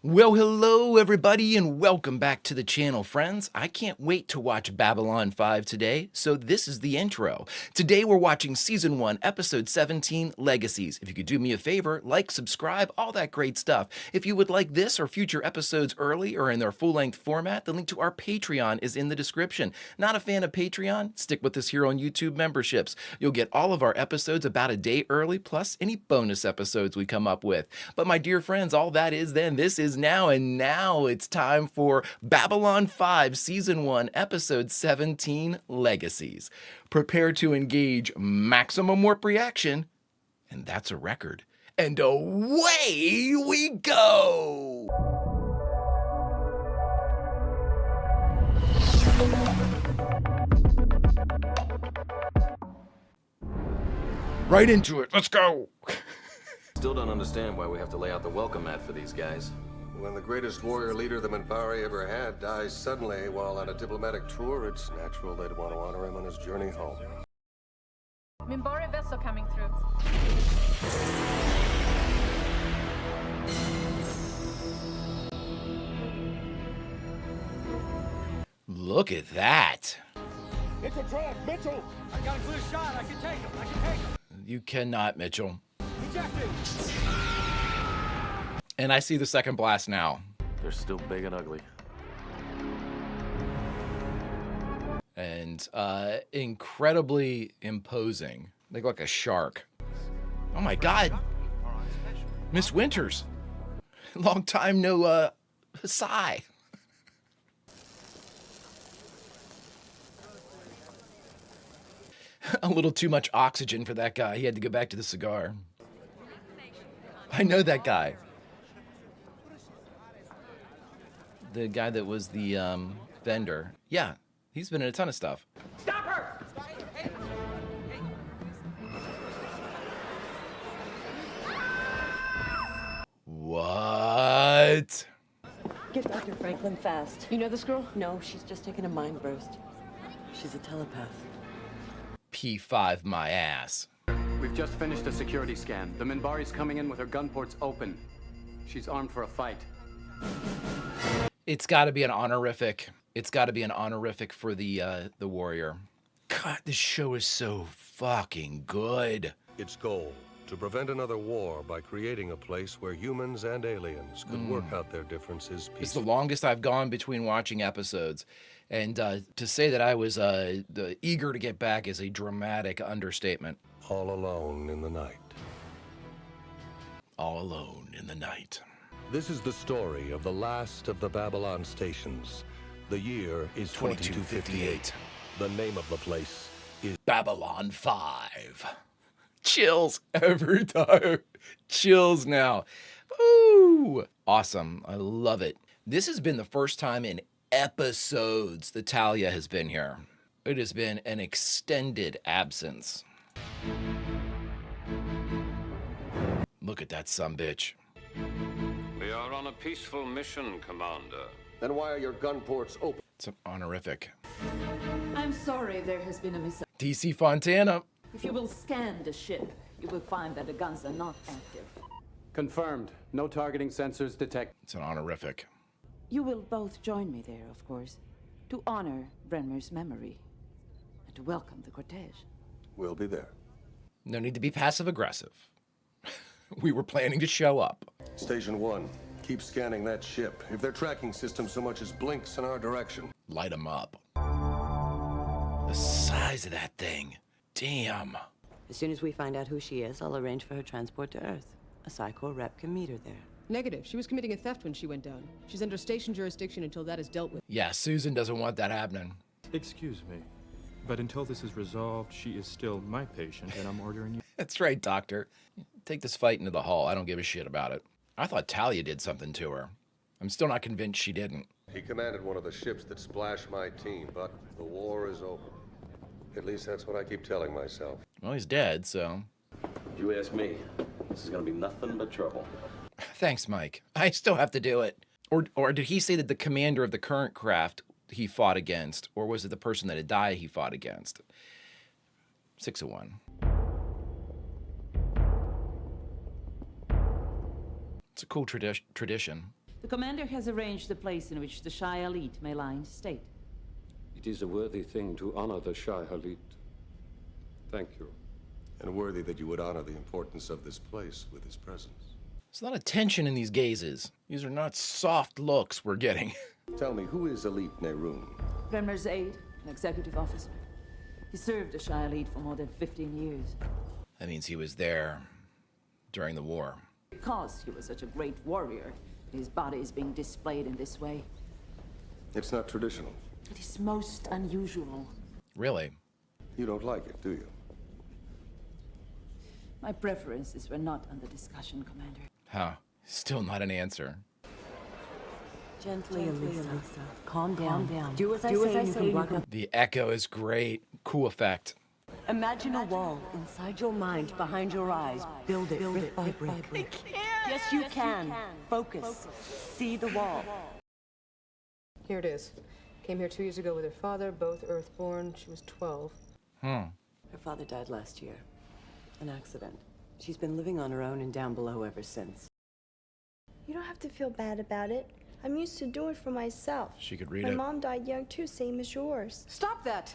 Well, hello everybody and welcome back to the channel, friends. I can't wait to watch Babylon 5 today, so this is the intro. Today we're watching Season 1, Episode 17, Legacies. If you could do me a favor, like, subscribe, all that great stuff. If you would like this or future episodes early or in their full-length format, the link to our Patreon is in the description. Not a fan of Patreon? Stick with us here on YouTube memberships. You'll get all of our episodes about a day early, plus any bonus episodes we come up with. But my dear friends, all that is then, this is now, and now it's time for Babylon 5 Season 1 Episode 17 Legacies. Prepare to engage maximum warp reaction, and that's a record. And away we go! Right into it, let's go! Still don't understand why we have to lay out the welcome mat for these guys. When the greatest warrior leader the Minbari ever had dies suddenly while on a diplomatic tour, it's natural they'd want to honor him on his journey home. Minbari vessel coming through. Look at that. It's a trap, Mitchell! I got a clear shot. I can take him. You cannot, Mitchell. Ejecting! And I see the second blast now. They're still big and ugly. And incredibly imposing. They look like a shark. Oh my God. Miss Winters. Long time no sigh. A little too much oxygen for that guy. He had to go back to the cigar. I know that guy. The guy that was the vendor. Yeah, he's been in a ton of stuff. Stop her! What? Get Dr. Franklin fast. You know this girl? No, she's just taken a mind burst. She's a telepath. P5 my ass. We've just finished a security scan. The Minbari's coming in with her gun ports open. She's armed for a fight. It's got to be an honorific. It's got to be an honorific for the warrior. God, this show is so fucking good. Its goal, to prevent another war by creating a place where humans and aliens could work out their differences It's the peacefully. longest I've gone between watching episodes. And to say that I was eager to get back is a dramatic understatement. All alone in the night. All alone in the night. This is the story of the last of the Babylon stations. The year is 2258. The name of the place is Babylon 5. Chills every time. Chills now. Ooh. Awesome. I love it. This has been the first time in episodes that Talia has been here. It has been an extended absence. Look at that sumbitch. We are on a peaceful mission, Commander. Then why are your gun ports open? It's an honorific. I'm sorry there has been a misunderstanding. DC Fontana. If you will scan the ship, you will find that the guns are not active. Confirmed. No targeting sensors detect. It's an honorific. You will both join me there, of course, to honor Brenmer's memory and to welcome the cortege. We'll be there. No need to be passive aggressive. We were planning to show up. Station 1, keep scanning that ship. If their tracking system so much as blinks in our direction. Light them up. The size of that thing. Damn. As soon as we find out who she is, I'll arrange for her transport to Earth. A Psycho rep can meet her there. Negative. She was committing a theft when she went down. She's under station jurisdiction until that is dealt with. Yeah, Susan doesn't want that happening. Excuse me, but until this is resolved, she is still my patient, and I'm ordering you. That's right, Doctor. Take this fight into the hall. I don't give a shit about it. I thought Talia did something to her. I'm still not convinced she didn't. He commanded one of the ships that splashed my team, but the war is over. At least that's what I keep telling myself. Well, he's dead, so. If you ask me, this is gonna be nothing but trouble. Thanks, Mike. I still have to do it. Or did he say that the commander of the current craft he fought against, or was it the person that had died he fought against? 6 of 1. It's a cool tradition. The commander has arranged a place in which the Shai elite may lie in state. It is a worthy thing to honor the Shai Halit. Thank you. And worthy that you would honor the importance of this place with his presence. There's a lot of tension in these gazes. These are not soft looks we're getting. Tell me, who is Elite Nerun? Bremner's aide, an executive officer. He served the Shai elite for more than 15 years. That means he was there during the war. Because he was such a great warrior, his body is being displayed in this way. It's not traditional. It is most unusual. Really? You don't like it, do you? My preferences were not under discussion, Commander. Huh. Still not an answer. Gently, Elisa. Calm down. Do as I say, you can The echo is great. Cool effect. Imagine a wall inside your mind, behind your eyes. Build it brick by brick. Yes, you can. Focus. See the wall. Here it is. Came here 2 years ago with her father, both Earthborn. She was 12. Her father died last year. An accident. She's been living on her own and down below ever since. You don't have to feel bad about it. I'm used to doing it for myself. She could read My it. mom died young too, same as yours. Stop that!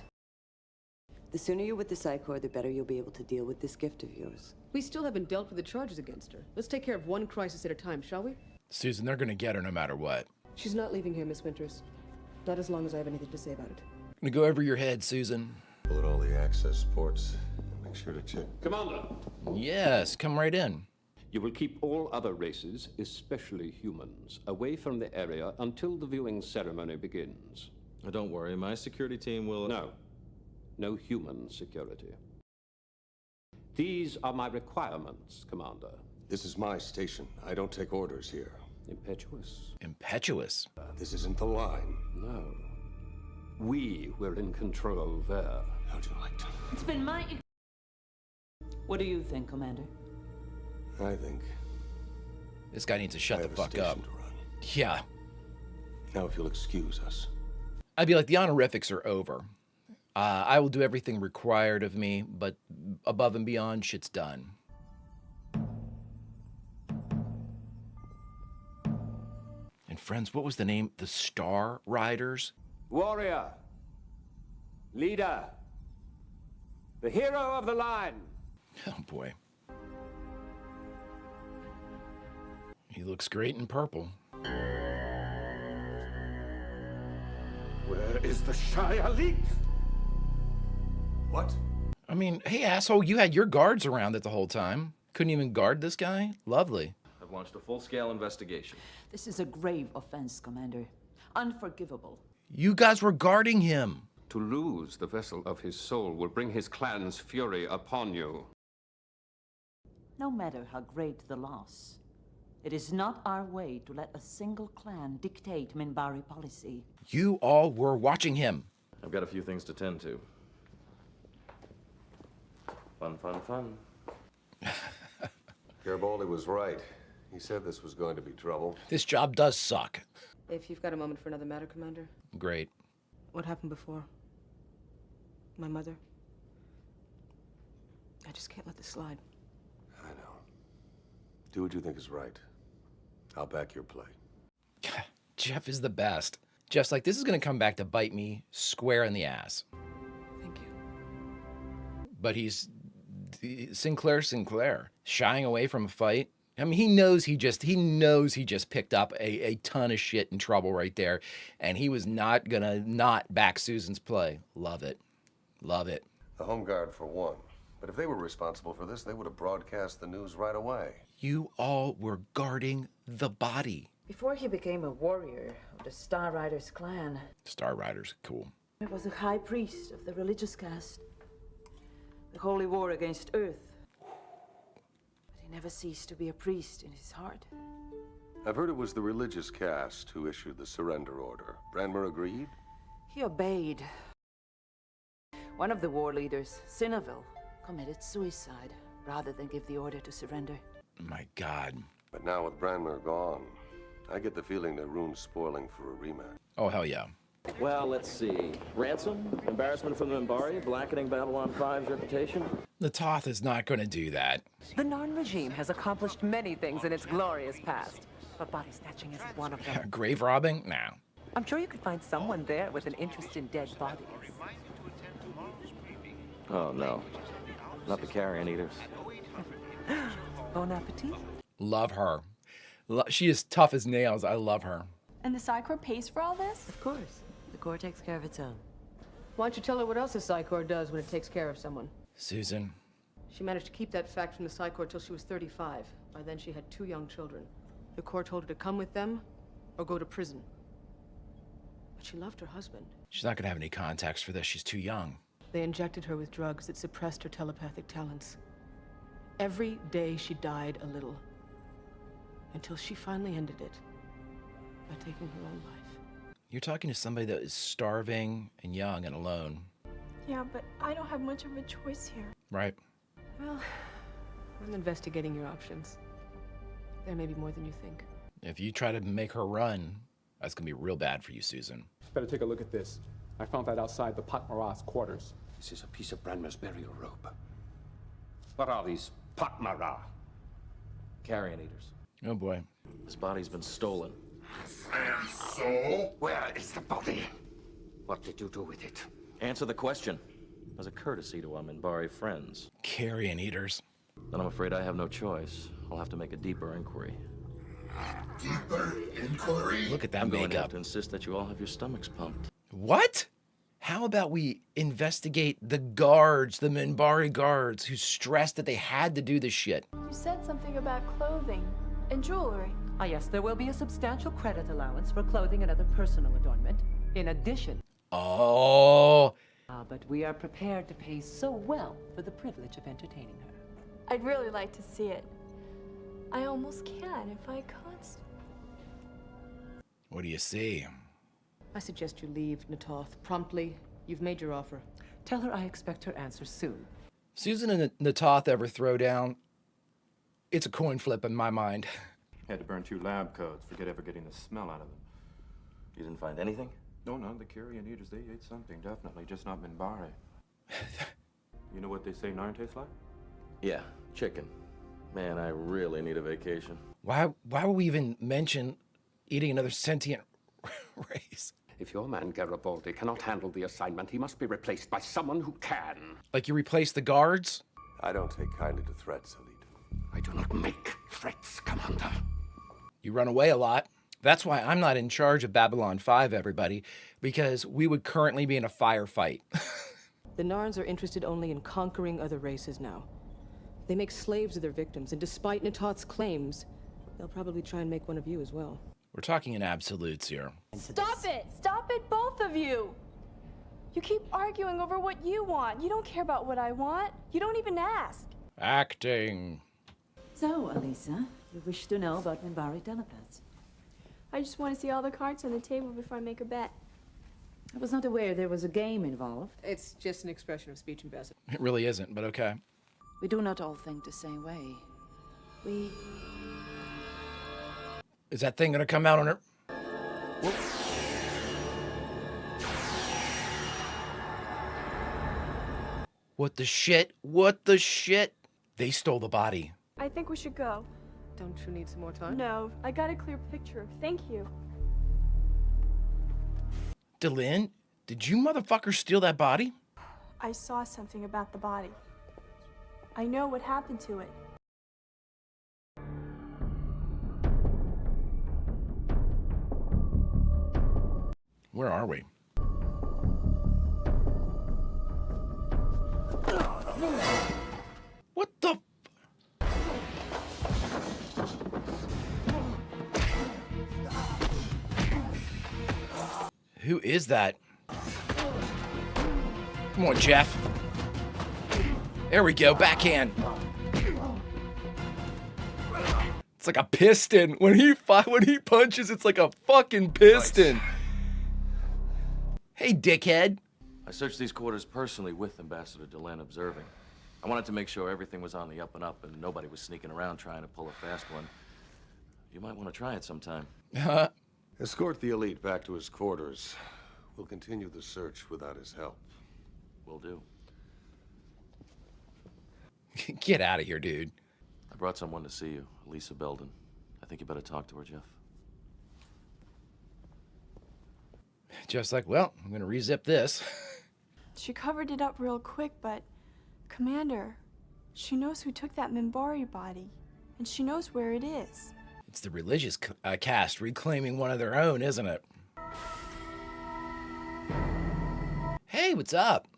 The sooner you're with the Psi Corps, the better you'll be able to deal with this gift of yours. We still haven't dealt with the charges against her. Let's take care of one crisis at a time, shall we? Susan, they're gonna get her no matter what. She's not leaving here, Miss Winters. Not as long as I have anything to say about it. Gonna go over your head, Susan. Pull at all the access ports. Make sure to check. Commander, Yes, come right in. you will keep all other races, especially humans, away from the area until the viewing ceremony begins. Don't worry, my security team will... No human security. These are my requirements, Commander. This is my station. I don't take orders here. Impetuous? Impetuous. This isn't the line. No. We were in control there. How'd you like to? It's been my... What do you think, Commander? I think This guy needs to shut I the have a fuck station up. to run. Yeah. Now, if you'll excuse us. I'd be like, the honorifics are over. I will do everything required of me, but above and beyond, shit's done. And friends, what was the name? The Star Riders? Warrior. Leader. The hero of the line. Oh boy. He looks great in purple. Where is the Shai elite? What? I mean, hey asshole, you had your guards around it the whole time. Couldn't even guard this guy? Lovely. I've launched a full-scale investigation. This is a grave offense, Commander. Unforgivable. You guys were guarding him. To lose the vessel of his soul will bring his clan's fury upon you. No matter how great the loss, it is not our way to let a single clan dictate Minbari policy. You all were watching him. I've got a few things to tend to. Fun. Garibaldi was right. He said this was going to be trouble. This job does suck. If you've got a moment for another matter, Commander. Great. What happened before? My mother? I just can't let this slide. I know. Do what you think is right. I'll back your play. Jeff is the best. Jeff's like, this is going to come back to bite me square in the ass. Thank you. But he's Sinclair, shying away from a fight. I mean, he knows he just picked up a ton of shit and trouble right there, and he was not gonna not back Susan's play. Love it. Love it. The Home Guard for one. But if they were responsible for this, they would have broadcast the news right away. You all were guarding the body. Before he became a warrior of the Star Riders clan, Star Riders, cool. he was a high priest of the religious caste. The holy war against Earth. But he never ceased to be a priest in his heart. I've heard it was the religious caste who issued the surrender order. Branmer agreed? He obeyed. One of the war leaders, Sinaville, committed suicide rather than give the order to surrender. My God. But now with Branmer gone, I get the feeling that Rune's spoiling for a rematch. Oh, hell yeah. Well, let's see. Ransom? Embarrassment from the Minbari? Blackening Babylon 5's reputation? The Toth is not going to do that. The Narn regime has accomplished many things in its glorious past, but body snatching isn't one of them. Grave robbing? No. I'm sure you could find someone there with an interest in dead bodies. Oh, no. Not the carrion eaters. Bon appetit. Love her. She is tough as nails. I love her. And the Psychor pays for all this? Of course. The Corps takes care of its own. Why don't you tell her what else the Psychor does when it takes care of someone? Susan. She managed to keep that fact from the Psychor till she was 35. By then she had 2 young children. The Corps told her to come with them or go to prison. But she loved her husband. She's not going to have any context for this. She's too young. They injected her with drugs that suppressed her telepathic talents. Every day she died a little. Until she finally ended it by taking her own life. You're talking to somebody that is starving and young and alone. Yeah, but I don't have much of a choice here. Right. Well, I'm investigating your options. There may be more than you think. If you try to make her run, that's going to be real bad for you, Susan. Better take a look at this. I found that outside the Patmaras quarters. This is a piece of Branmer's burial robe. What are these Patmara? Carrion eaters. Oh, boy. His body's been stolen. And so? Where is the body? What did you do with it? Answer the question. As a courtesy to our Minbari friends. Carrion eaters. Then I'm afraid I have no choice. I'll have to make a deeper inquiry. Deeper inquiry? Look at that I'm going to makeup. have to insist that you all have your stomachs pumped. What? How about we investigate the guards, the Minbari guards, who stressed that they had to do this shit? You said something about clothing and jewelry. Ah, yes, there will be a substantial credit allowance for clothing and other personal adornment. In addition. Oh. But we are prepared to pay so well for the privilege of entertaining her. I'd really like to see it. I almost can if I const. What do you see? I suggest you leave, Natoth, promptly. You've made your offer. Tell her I expect her answer soon. Susan and Natoth ever throw down? It's a coin flip in my mind. Had to burn 2 lab coats, forget ever getting the smell out of them. You didn't find anything? No, the carrion eaters, they ate something, definitely, just not Minbari. You know what they say Narn tastes like? Yeah, chicken. Man, I really need a vacation. Why would we even mention eating another sentient race? If your man Garibaldi cannot handle the assignment, he must be replaced by someone who can. Like you replace the guards? I don't take kindly to threats, Elite. I do not make threats, Commander. You run away a lot. That's why I'm not in charge of Babylon 5, everybody, because we would currently be in a firefight. The Narns are interested only in conquering other races now. They make slaves of their victims, and despite Natoth's claims, they'll probably try and make one of you as well. We're talking in absolutes here. Stop it! Stop it, both of you! You keep arguing over what you want. You don't care about what I want. You don't even ask. Acting. So, Elisa, you wish to know about Minbari telepaths? I just want to see all the cards on the table before I make a bet. I was not aware there was a game involved. It's just an expression of speech, Ambassador. It really isn't, but okay. We do not all think the same way. We... Is that thing gonna come out on her? Whoop. What the shit? What the shit? They stole the body. I think we should go. Don't you need some more time? No, I got a clear picture. Thank you. Delenn, did you motherfuckers steal that body? I saw something about the body. I know what happened to it. Where are we? What the? Who is that? Come on, Jeff. There we go, backhand. It's like a piston. When he punches, it's like a fucking piston. Hey, dickhead. I searched these quarters personally with Ambassador Delenn observing. I wanted to make sure everything was on the up and up and nobody was sneaking around trying to pull a fast one. You might want to try it sometime. Escort the Elite back to his quarters. We'll continue the search without his help. Will do. Get out of here, dude. I brought someone to see you, Lisa Belden. I think think you better talk to her, Jeff. Jeff's like, well, I'm gonna rezip this. She covered it up real quick, but Commander, she knows who took that Minbari body, and she knows where it is. It's the religious caste reclaiming one of their own, isn't it? Hey, what's up?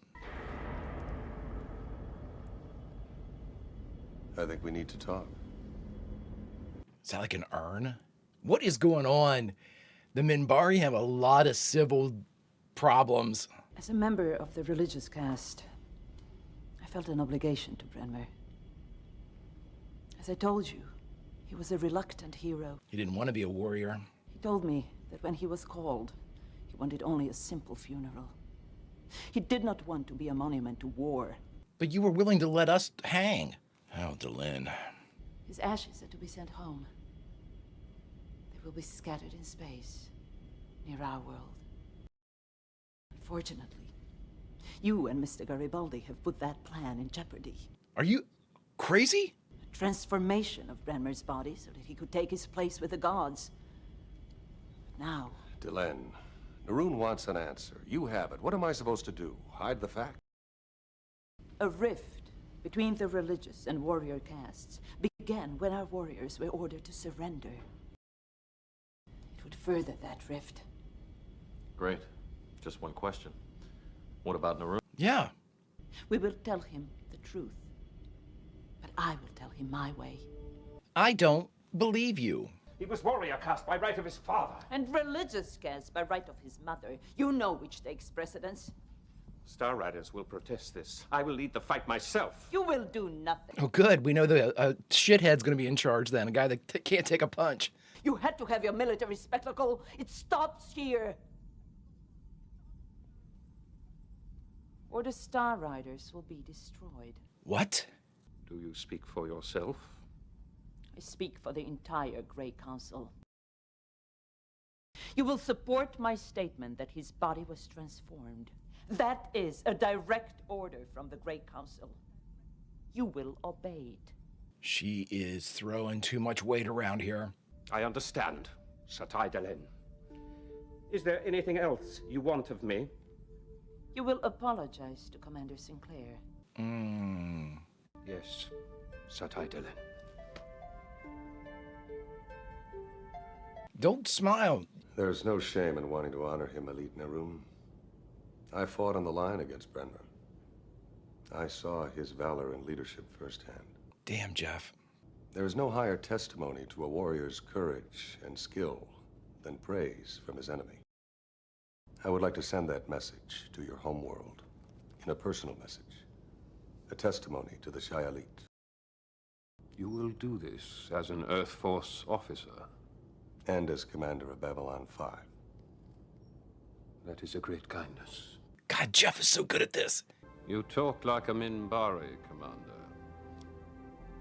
I think we need to talk. Is that like an urn? What is going on? The Minbari have a lot of civil problems. As a member of the religious caste, I felt an obligation to Brenmer. As I told you, he was a reluctant hero. He didn't want to be a warrior. He told me that when he was called, he wanted only a simple funeral. He did not want to be a monument to war. But you were willing to let us hang. Oh, Delenn. His ashes are to be sent home. They will be scattered in space, near our world. Unfortunately, you and Mr. Garibaldi have put that plan in jeopardy. Are you crazy? A transformation of Brenmer's body so that he could take his place with the gods. But now... Delenn, Naroon wants an answer. You have it. What am I supposed to do? Hide the fact? A rift between the religious and warrior castes began when our warriors were ordered to surrender. It would further that rift. Great. Just one question. What about Naroon? Yeah. We will tell him the truth. But I will tell him my way. I don't believe you. He was warrior caste by right of his father. And religious caste by right of his mother. You know which takes precedence. Star Riders will protest this. I will lead the fight myself. You will do nothing. Oh, good. We know the shithead's going to be in charge then. A guy that can't take a punch. You had to have your military spectacle. It stops here. Or the Star Riders will be destroyed. What? Do you speak for yourself? I speak for the entire Grey Council. You will support my statement that his body was transformed. That is a direct order from the Grey Council. You will obey it. She is throwing too much weight around here. I understand, Satai Delenn. Is there anything else you want of me? You will apologize to Commander Sinclair. Yes, Satai Delenn. Don't smile. There's no shame in wanting to honor him, Elite Naroon. I fought on the line against Brenmer. I saw his valor and leadership firsthand. Damn, Jeff. There is no higher testimony to a warrior's courage and skill than praise from his enemy. I would like to send that message to your homeworld in a personal message, a testimony to the Shai-Elite. You will do this as an Earth Force officer. And as commander of Babylon 5. That is a great kindness. God, Jeff is so good at this. You talk like a Minbari, Commander.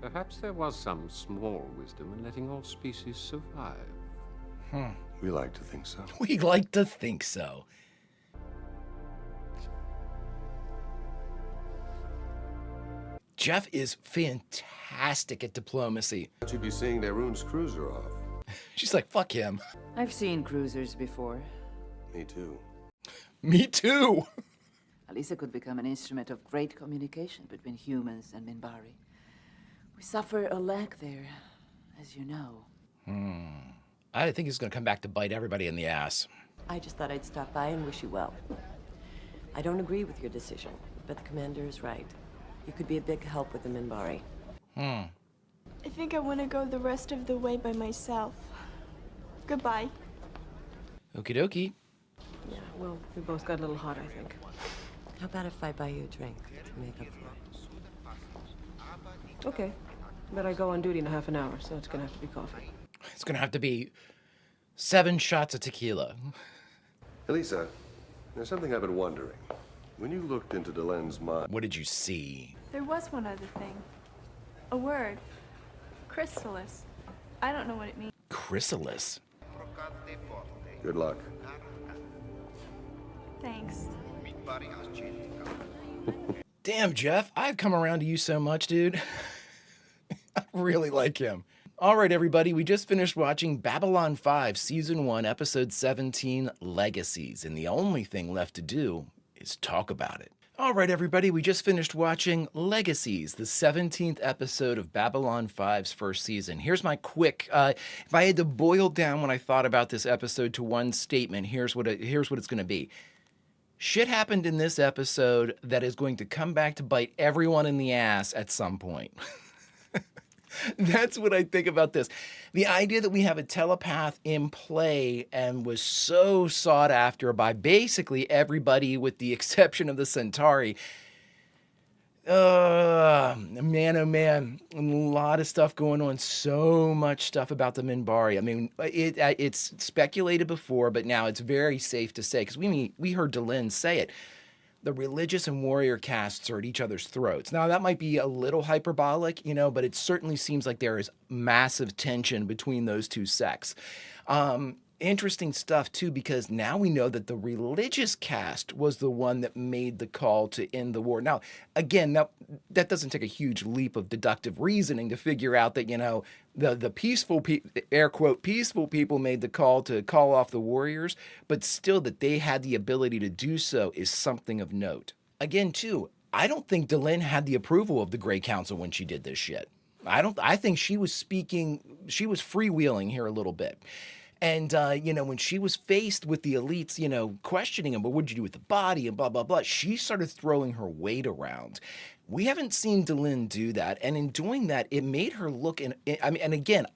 Perhaps there was some small wisdom in letting all species survive. We like to think so. We like to think so. Jeff is fantastic at diplomacy. You'd be seeing Naroon's cruiser off. She's like, fuck him. I've seen cruisers before. Me too. Me too. Alisa could become an instrument of great communication between humans and Minbari. We suffer a lack there, as you know. I think he's going to come back to bite everybody in the ass. I just thought I'd stop by and wish you well. I don't agree with your decision, but the commander is right. You could be a big help with the Minbari. I think I want to go the rest of the way by myself. Goodbye. Okie dokie. Yeah, well, we both got a little hot, I think. How about if I buy you a drink to make up for it? Okay. But I go on duty in a half an hour, so it's gonna have to be coffee. It's going to have to be 7 shots of tequila. Elisa, there's something I've been wondering. When you looked into Delenn's mind... What did you see? There was one other thing. A word. Chrysalis. I don't know what it means. Chrysalis? Good luck. Thanks. Damn, Jeff, I've come around to you so much, dude. I really like him. All right, everybody, we just finished watching Babylon 5, Season 1, Episode 17, Legacies, and the only thing left to do is talk about it. All right, everybody, we just finished watching Legacies, the 17th episode of Babylon 5's first season. Here's my quick, if I had to boil down when I thought about this episode to one statement, here's what it's going to be. Shit happened in this episode that is going to come back to bite everyone in the ass at some point. That's what I think about this. The idea that we have a telepath in play and was so sought after by basically everybody with the exception of the Centauri. Man, oh man, a lot of stuff going on. So much stuff about the Minbari. I mean, it's speculated before, but now it's very safe to say, because we heard Delenn say it. The religious and warrior castes are at each other's throats. Now, that might be a little hyperbolic, but it certainly seems like there is massive tension between those two sects. Interesting stuff, too, because now we know that the religious caste was the one that made the call to end the war. Now, again, that doesn't take a huge leap of deductive reasoning to figure out that, the peaceful, air quote, peaceful people made the call to call off the warriors, but still that they had the ability to do so is something of note. Again, too, I don't think Delenn had the approval of the Grey Council when she did this shit. I think she was freewheeling here a little bit. And, when she was faced with the elites, questioning him, but what'd you do with the body and blah, blah, blah, she started throwing her weight around. We haven't seen Delenn do that. And in doing that, it made her look, and again,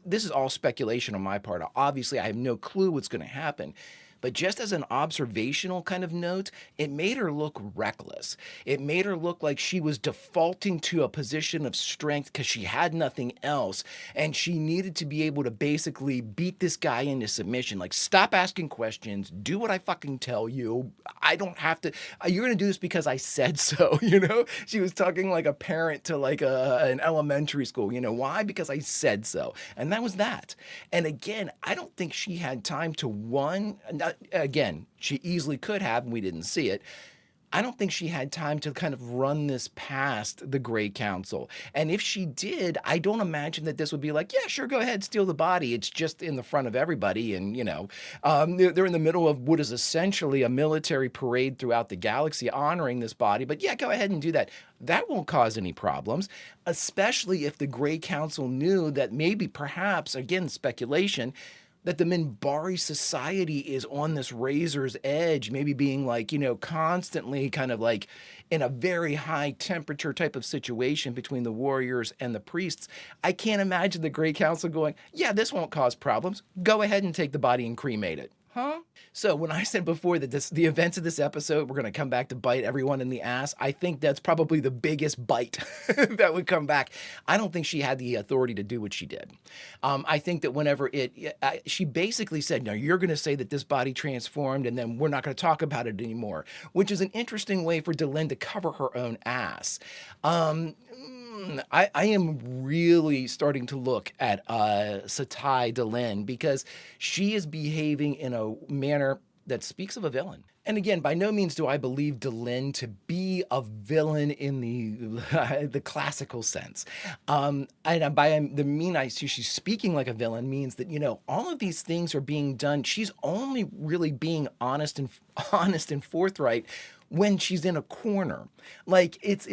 this is all speculation on my part. Obviously, I have no clue what's going to happen. But just as an observational kind of note, it made her look reckless. It made her look like she was defaulting to a position of strength because she had nothing else. And she needed to be able to basically beat this guy into submission. Like, stop asking questions. Do what I fucking tell you. I don't have to. You're going to do this because I said so, She was talking like a parent to like an elementary school. Why? Because I said so. And that was that. And again, I don't think she had time to again, she easily could have, and we didn't see it. I don't think she had time to kind of run this past the Grey Council. And if she did, I don't imagine that this would be like, yeah, sure, go ahead, steal the body. It's just in the front of everybody. And, they're in the middle of what is essentially a military parade throughout the galaxy honoring this body. But yeah, go ahead and do that. That won't cause any problems, especially if the Grey Council knew that maybe, perhaps, again, speculation, that the Minbari society is on this razor's edge, maybe being like, constantly kind of like in a very high temperature type of situation between the warriors and the priests. I can't imagine the Grey Council going, yeah, this won't cause problems. Go ahead and take the body and cremate it. Huh? So when I said before that the events of this episode were going to come back to bite everyone in the ass, I think that's probably the biggest bite that would come back. I don't think she had the authority to do what she did. I think that whenever she basically said, no, you're going to say that this body transformed and then we're not going to talk about it anymore, which is an interesting way for Delenn to cover her own ass. I am really starting to look at Satai Delenn because she is behaving in a manner that speaks of a villain. And again, by no means do I believe Delenn to be a villain in the classical sense. And by the mean I see she's speaking like a villain means that, all of these things are being done. She's only really being honest and forthright when she's in a corner. Like it's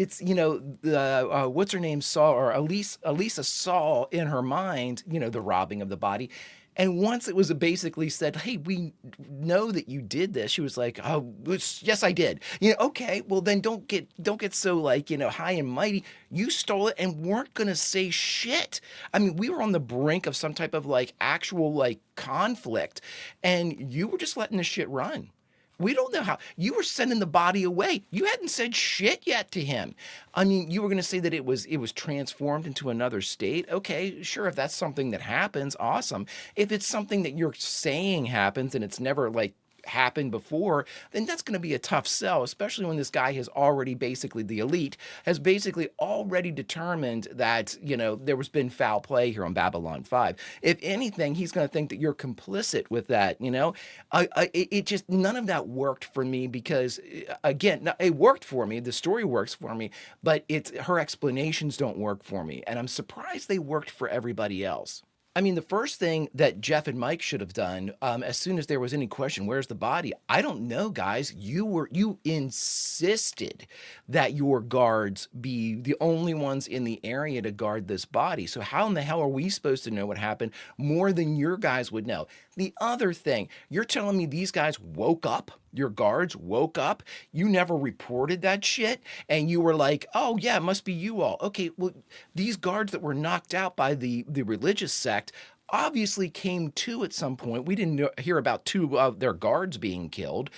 what's her name saw, or Elisa saw in her mind, the robbing of the body. And once it was basically said, hey, we know that you did this, she was like, oh, yes, I did. Okay, well then don't get so like, high and mighty. You stole it and weren't going to say shit. I mean, we were on the brink of some type of like actual like conflict and you were just letting the shit run. We don't know how. You were sending the body away. You hadn't said shit yet to him. I mean, you were going to say that it was transformed into another state. Okay, sure, if that's something that happens, awesome. If it's something that you're saying happens and it's never like happened before, then that's going to be a tough sell, especially when this guy has already basically, the elite has basically already determined that, there was been foul play here on Babylon 5. If anything, he's going to think that you're complicit with that. It just, none of that worked for me because, again, it worked for me. The story works for me, but her explanations don't work for me. And I'm surprised they worked for everybody else. I mean, the first thing that Jeff and Mike should have done, as soon as there was any question, where's the body? I don't know, guys. You insisted that your guards be the only ones in the area to guard this body. So how in the hell are we supposed to know what happened more than your guys would know? The other thing, you're telling me these guys woke up? Your guards woke up? You never reported that shit? And you were like, oh yeah, it must be you all. Okay, well, these guards that were knocked out by the religious sect obviously came to at some point. We didn't hear about 2 of their guards being killed.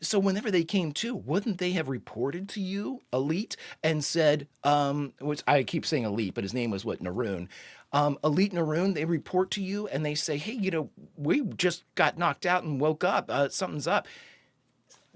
So whenever they came to, wouldn't they have reported to you, Elite, and said, which I keep saying Elite, but his name was what, Naroon. Elite Naroon, they report to you and they say, hey, we just got knocked out and woke up. Something's up.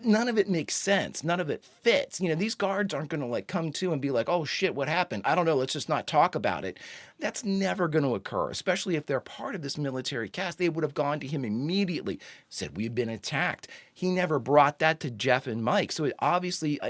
None of it makes sense. None of it fits. These guards aren't going to like come to and be like, oh shit, what happened? I don't know. Let's just not talk about it. That's never going to occur, especially if they're part of this military cast. They would have gone to him immediately, said, we've been attacked. He never brought that to Jeff and Mike. So obviously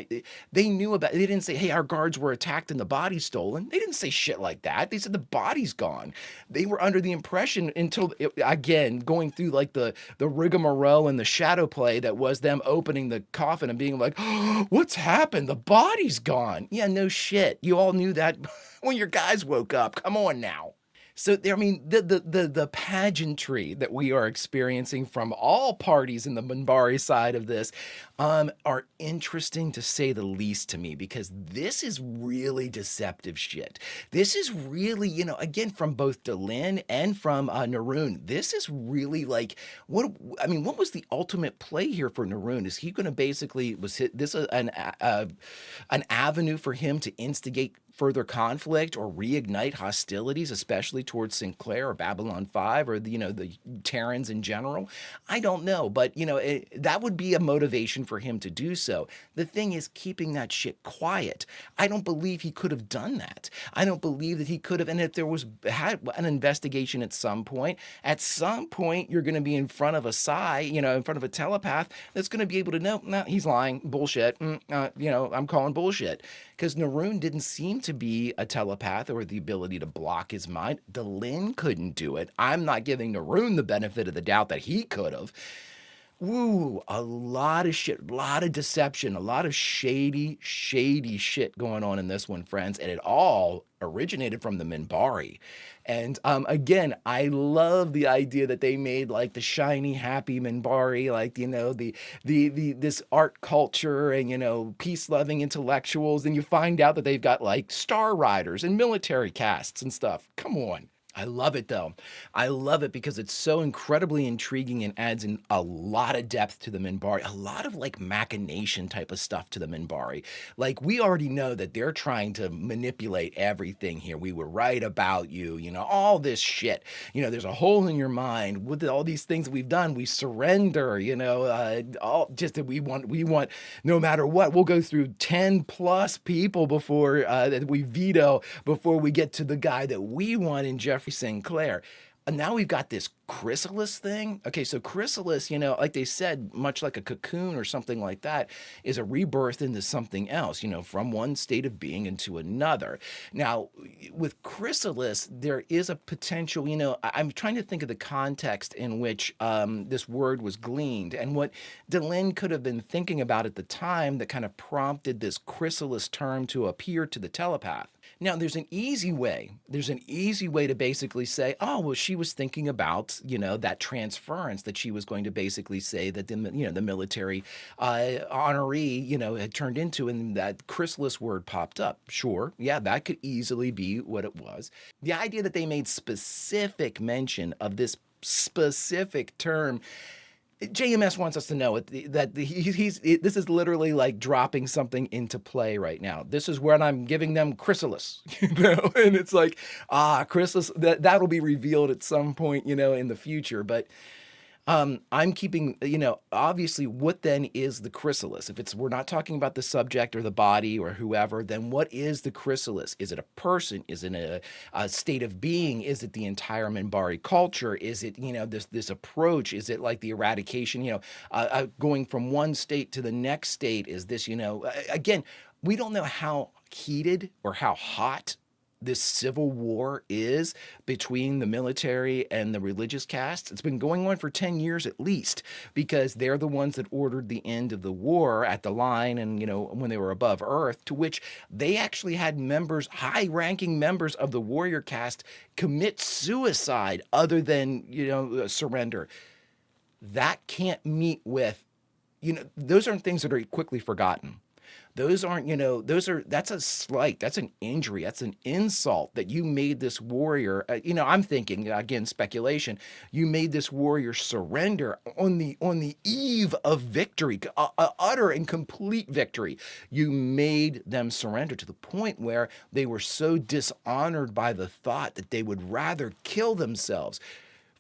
they knew about it. They didn't say, hey, our guards were attacked and the body's stolen. They didn't say shit like that. They said the body's gone. They were under the impression until, again, going through like the rigmarole and the shadow play that was them opening the coffin and being like, oh, what's happened? The body's gone. Yeah, no shit. You all knew that when your guys woke up. Come on now. So I mean, the pageantry that we are experiencing from all parties in the Minbari side of this are interesting to say the least to me, because this is really deceptive shit. This is really, again, from both Delenn and from Naroon, this is really like, what was the ultimate play here for Naroon? Is he going to basically, an avenue for him to instigate further conflict or reignite hostilities, especially towards Sinclair or Babylon 5 or the Terrans in general? I don't know, but that would be a motivation for him to do so. The thing is keeping that shit quiet. I don't believe he could have done that. I don't believe that he could have. And if there had an investigation at some point you're going to be in front of a psi, in front of a telepath that's going to be able to know, nah, he's lying, bullshit. I'm calling bullshit. Because Naroon didn't seem to be a telepath or the ability to block his mind. Delenn couldn't do it. I'm not giving Naroon the benefit of the doubt that he could have. Woo, a lot of shit, a lot of deception, a lot of shady shit going on in this one, friends. And it all originated from the Minbari. And again, I love the idea that they made like the shiny, happy Minbari, like, this art culture and, peace-loving intellectuals. And you find out that they've got like star riders and military casts and stuff. Come on. I love it though. I love it because it's so incredibly intriguing and adds in a lot of depth to the Minbari, a lot of like machination type of stuff to the Minbari. Like we already know that they're trying to manipulate everything here. We were right about you, all this shit. There's a hole in your mind with all these things that we've done. We surrender, all just that we want no matter what. We'll go through 10 plus people before that we veto before we get to the guy that we want in Jeffrey Sinclair. And now we've got this chrysalis thing. Okay, so chrysalis, like they said, much like a cocoon or something like that, is a rebirth into something else, from one state of being into another. Now, with chrysalis, there is a potential, I'm trying to think of the context in which this word was gleaned and what Delenn could have been thinking about at the time that kind of prompted this chrysalis term to appear to the telepath. Now, there's an easy way to basically say, oh, well, she was thinking about, that transference that she was going to basically say that the military honoree, had turned into, and that chrysalis word popped up. Sure. Yeah, that could easily be what it was. The idea that they made specific mention of this specific term, JMS wants us to know that this is literally like dropping something into play right now. This is when I'm giving them chrysalis, and it's like, chrysalis, that'll be revealed at some point, in the future. But I'm keeping, obviously, what then is the chrysalis? If we're not talking about the subject or the body or whoever, then what is the chrysalis? Is it a person? Is it a state of being? Is it the entire Minbari culture? Is it, this approach? Is it like the eradication, going from one state to the next state? Is this, again, we don't know how heated or how hot this civil war is between the military and the religious castes. It's been going on for 10 years at least, because they're the ones that ordered the end of the war at the line and, when they were above Earth, to which they actually had members, high-ranking members of the warrior caste, commit suicide other than, surrender. That can't meet with, those aren't things that are quickly forgotten. Those aren't, that's a slight, that's an injury, that's an insult that you made this warrior, I'm thinking, again, speculation, you made this warrior surrender on the eve of victory, utter and complete victory. You made them surrender to the point where they were so dishonored by the thought that they would rather kill themselves.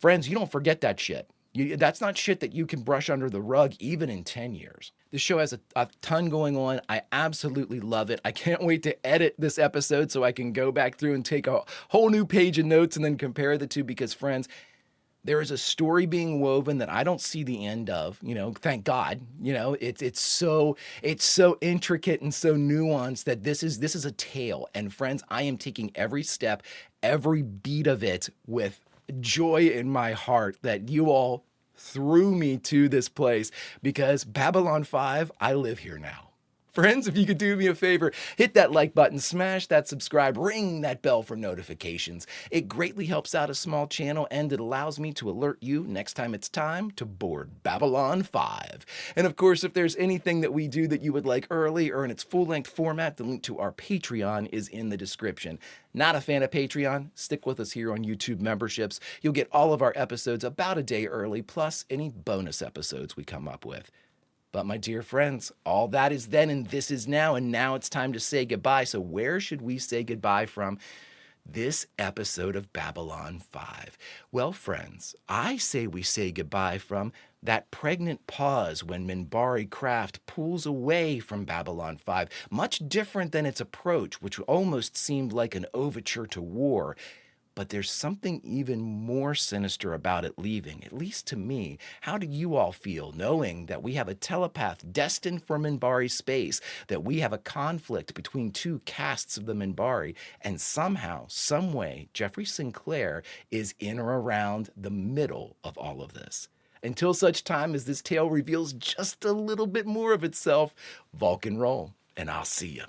Friends, you don't forget that shit. That's not shit that you can brush under the rug even in 10 years. This show has a ton going on. I absolutely love it. I can't wait to edit this episode so I can go back through and take a whole new page of notes and then compare the two, because, friends, there is a story being woven that I don't see the end of, thank God. It's so intricate and so nuanced that this is a tale. And friends, I am taking every step, every beat of it with joy in my heart that you all threw me to this place, because Babylon 5, I live here now. Friends, if you could do me a favor, hit that like button, smash that subscribe, ring that bell for notifications. It greatly helps out a small channel, and it allows me to alert you next time it's time to board Babylon 5. And of course, if there's anything that we do that you would like early or in its full-length format, the link to our Patreon is in the description. Not a fan of Patreon? Stick with us here on YouTube memberships. You'll get all of our episodes about a day early, plus any bonus episodes we come up with. But my dear friends, all that is then and this is now, and now it's time to say goodbye. So where should we say goodbye from this episode of Babylon 5? Well, friends, I say we say goodbye from that pregnant pause when Minbari craft pulls away from Babylon 5, much different than its approach, which almost seemed like an overture to war. But there's something even more sinister about it leaving, at least to me. How do you all feel knowing that we have a telepath destined for Minbari space, that we have a conflict between two castes of the Minbari, and somehow, someway, Jeffrey Sinclair is in or around the middle of all of this? Until such time as this tale reveals just a little bit more of itself, Vulcan roll, and I'll see you.